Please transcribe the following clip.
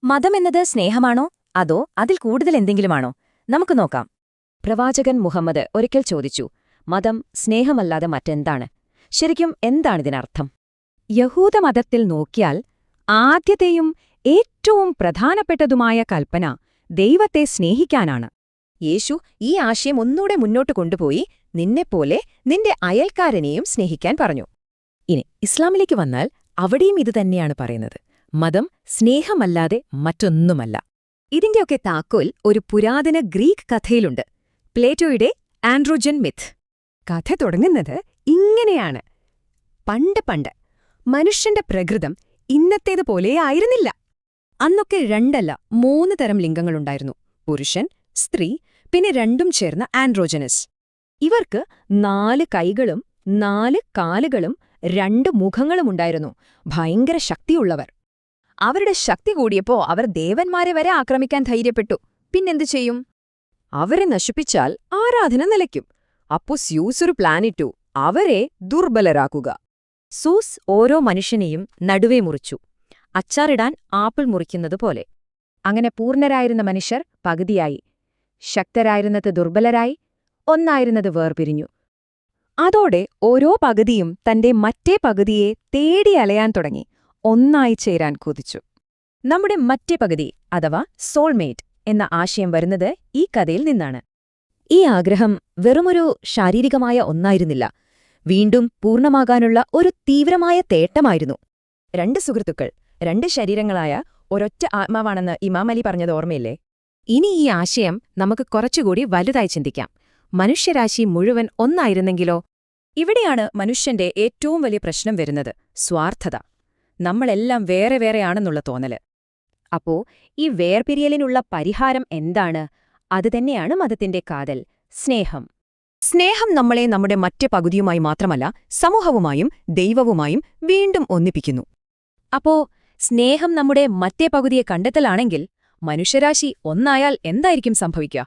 മതമെന്നത് സ്നേഹമാണോ അതോ അതിൽ കൂടുതൽ എന്തെങ്കിലുമാണോ? നമുക്ക് നോക്കാം. പ്രവാചകൻ മുഹമ്മദ് ഒരിക്കൽ ചോദിച്ചു, മതം സ്നേഹമല്ലാതെ മറ്റെന്താണ്? ശരിക്കും എന്താണിതിനർത്ഥം? യഹൂദമതത്തിൽ നോക്കിയാൽ ആദ്യത്തെയും ഏറ്റവും പ്രധാനപ്പെട്ടതുമായ കൽപ്പന ദൈവത്തെ സ്നേഹിക്കാനാണ്. യേശു ഈ ആശയം ഒന്നൂടെ മുന്നോട്ട് കൊണ്ടുപോയി നിന്നെപ്പോലെ നിന്റെ അയൽക്കാരനെയും സ്നേഹിക്കാൻ പറഞ്ഞു. ഇനി ഇസ്ലാമിലേക്ക് വന്നാൽ അവിടെയും ഇതുതന്നെയാണ് പറയുന്നത്. മതം സ്നേഹമല്ലാതെ മറ്റൊന്നുമല്ല. ഇതിന്റെയൊക്കെ താക്കോൽ ഒരു പുരാതന ഗ്രീക്ക് കഥയിലുണ്ട്, പ്ലേറ്റോയുടെ ആൻഡ്രോജൻ മിത്ത്. കഥ തുടങ്ങുന്നത് ഇങ്ങനെയാണ്. പണ്ട് മനുഷ്യന്റെ പ്രകൃതം ഇന്നത്തേതുപോലെ ആയിരുന്നില്ല. അന്നൊക്കെ 2 അല്ല 3 തരം ലിംഗങ്ങളുണ്ടായിരുന്നു: പുരുഷൻ, സ്ത്രീ, പിന്നെ രണ്ടും ചേർന്ന ആൻഡ്രോജനസ്. ഇവർക്ക് 4 കൈകളും 4 കാലുകളും 2 മുഖങ്ങളുമുണ്ടായിരുന്നു. ഭയങ്കര ശക്തിയുള്ളവർ. അവരുടെ ശക്തി കൂടിയപ്പോ അവർ ദേവന്മാരെ വരെ ആക്രമിക്കാൻ ധൈര്യപ്പെട്ടു. പിന്നെന്തു ചെയ്യും? അവരെ നശിപ്പിച്ചാൽ ആരാധന നിലയ്ക്കും. അപ്പോ സ്യൂസ് ഒരു പ്ലാനിട്ടു, അവരെ ദുർബലരാക്കുക. സൂസ് ഓരോ മനുഷ്യനെയും നടുവേ മുറിച്ചു, അച്ചാറിടാൻ ആപ്പിൾ മുറിക്കുന്നതുപോലെ. അങ്ങനെ പൂർണ്ണരായിരുന്ന മനുഷ്യർ പകുതിയായി, ശക്തരായിരുന്നത് ദുർബലരായി, ഒന്നായിരുന്നത് വേർപിരിഞ്ഞു. അതോടെ ഓരോ പകുതിയും തന്റെ മറ്റേ പകുതിയെ തേടി അലയാൻ തുടങ്ങി, ഒന്നായി ചേരാൻ കൊതിച്ചു. നമ്മുടെ മറ്റേ പകുതി അഥവാ സോൾമേറ്റ് എന്ന ആശയം വരുന്നത് ഈ കഥയിൽ നിന്നാണ്. ഈ ആഗ്രഹം വെറുമൊരു ശാരീരികമായ ഒന്നായിരുന്നില്ല, വീണ്ടും പൂർണ്ണമാകാനുള്ള ഒരു തീവ്രമായ തേട്ടമായിരുന്നു. 2 സുഹൃത്തുക്കൾ, 2 ശരീരങ്ങളായ ഒരൊറ്റ ആത്മാവാണെന്ന് ഇമാം അലി പറഞ്ഞത് ഓർമ്മയില്ലേ? ഇനി ഈ ആശയം നമുക്ക് കുറച്ചുകൂടി വലുതായി ചിന്തിക്കാം. മനുഷ്യരാശി മുഴുവൻ ഒന്നായിരുന്നെങ്കിലോ? ഇവിടെയാണ് മനുഷ്യന്റെ ഏറ്റവും വലിയ പ്രശ്നം വരുന്നത്: സ്വാർത്ഥത. നമ്മളെല്ലാം വേറെ വേറെയാണെന്നുള്ള തോന്നല്. അപ്പോ ഈ വേർപിരിയലിനുള്ള പരിഹാരം എന്താണ്? അതുതന്നെയാണ് മതത്തിന്റെ കാതൽ: സ്നേഹം. സ്നേഹം നമ്മളെ നമ്മുടെ മറ്റേ പകുതിയുമായി മാത്രമല്ല, സമൂഹവുമായും ദൈവവുമായും വീണ്ടും ഒന്നിപ്പിക്കുന്നു. അപ്പോ സ്നേഹം നമ്മുടെ മറ്റേ പകുതിയെ കണ്ടെത്തലാണെങ്കിൽ മനുഷ്യരാശി ഒന്നായാൽ എന്തായിരിക്കും സംഭവിക്കുക?